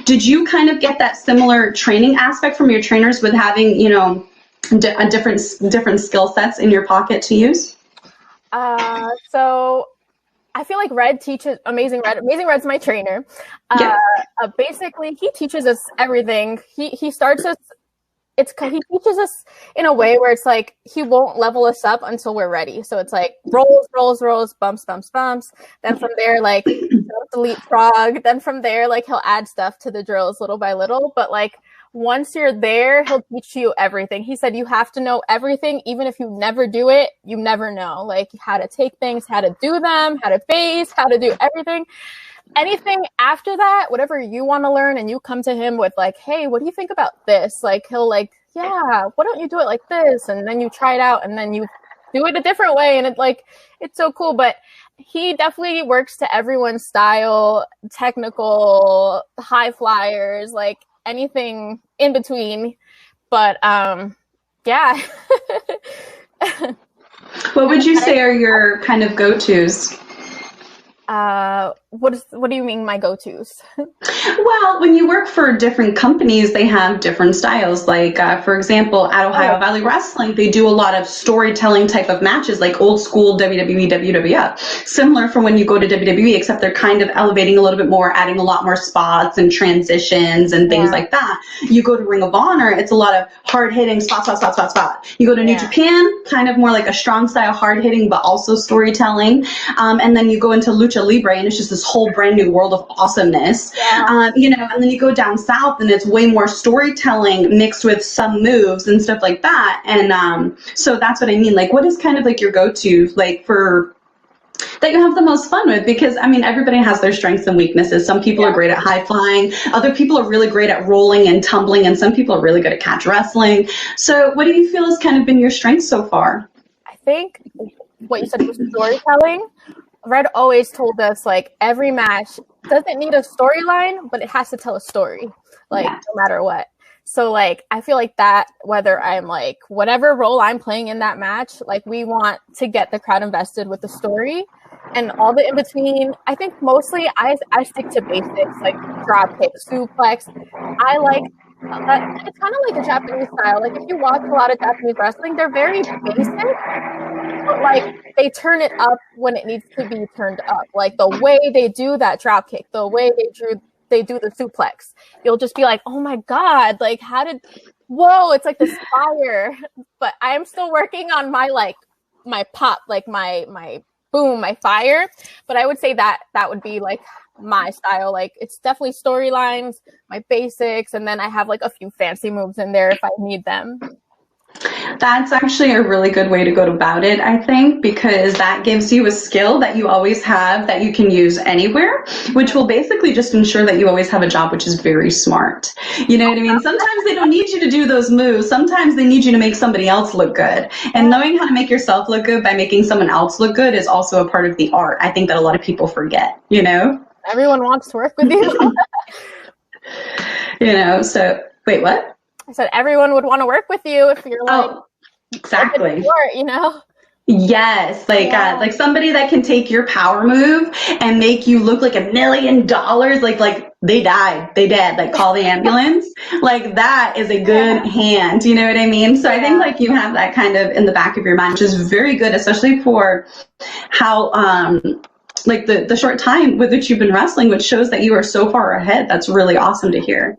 Did you kind of get that similar training aspect from your trainers with having, you know, a different skill sets in your pocket to use? So I feel like Red teaches Amazing Red. Amazing Red's my trainer. Basically, he teaches us everything. He starts us. He teaches us in a way where it's like he won't level us up until we're ready. So it's like rolls, bumps. Then from there, like delete frog. Then from there, like he'll add stuff to the drills little by little. But like once you're there, he'll teach you everything. He said you have to know everything, even if you never do it. You never know, like how to take things, how to do them, how to phase, how to do everything. Anything after that, whatever you want to learn, and you come to him with like, hey, what do you think about this? Like, he'll like, yeah, why don't you do it like this? And then you try it out, and then you do it a different way. And it's so cool. But he definitely works to everyone's style, technical, high flyers, like anything in between. But yeah. What would you say are your kind of go-tos? What do you mean my go-tos? Well, when you work for different companies, they have different styles. Like, for example, at Ohio Valley Wrestling, they do a lot of storytelling type of matches, like old school WWE, WWF. Similar from when you go to WWE, except they're kind of elevating a little bit more, adding a lot more spots and transitions and things like that. You go to Ring of Honor, it's a lot of hard-hitting spot. You go to New Japan, kind of more like a strong style, hard-hitting, but also storytelling. And then you go into Lucha Libre, and it's just this whole brand new world of awesomeness. You know, and then you go down south, and it's way more storytelling mixed with some moves and stuff like that. And so that's what I mean. Like, what is kind of like your go-to, like, for that you have the most fun with? Because I mean, everybody has their strengths and weaknesses. Some people are great at high flying, other people are really great at rolling and tumbling, and some people are really good at catch wrestling. So what do you feel has kind of been your strength so far? I think what you said was storytelling. Red always told us, like, every match doesn't need a storyline, but it has to tell a story, like, no matter what. So, like, I feel like that, whether I'm, like, whatever role I'm playing in that match, like, we want to get the crowd invested with the story. And all the in-between, I think mostly I stick to basics, like drop kick, suplex. I like it's kind of like a Japanese style. Like, if you watch a lot of Japanese wrestling, they're very basic, but like they turn it up when it needs to be turned up. Like the way they do that drop kick, the way they do the suplex, you'll just be like, oh my god, like whoa, it's like this fire. But I'm still working on my pop, like my boom, my fire. But I would say that would be like my style. Like, it's definitely storylines, my basics, and then I have like a few fancy moves in there if I need them. That's actually a really good way to go about it, I think, because that gives you a skill that you always have that you can use anywhere, which will basically just ensure that you always have a job, which is very smart. You know what I mean? Sometimes they don't need you to do those moves. Sometimes they need you to make somebody else look good. And knowing how to make yourself look good by making someone else look good is also a part of the art. I think that a lot of people forget, you know? Everyone wants to work with you. You know, so, wait, what? I said everyone would want to work with you if you're like, exactly. Sport, you know? Yes, like somebody that can take your power move and make you look like $1 million. Like they died, like call the ambulance. Like that is a good hand. You know what I mean? So I think like you have that kind of in the back of your mind, which is very good, especially for how like the short time with which you've been wrestling, which shows that you are so far ahead. That's really awesome to hear.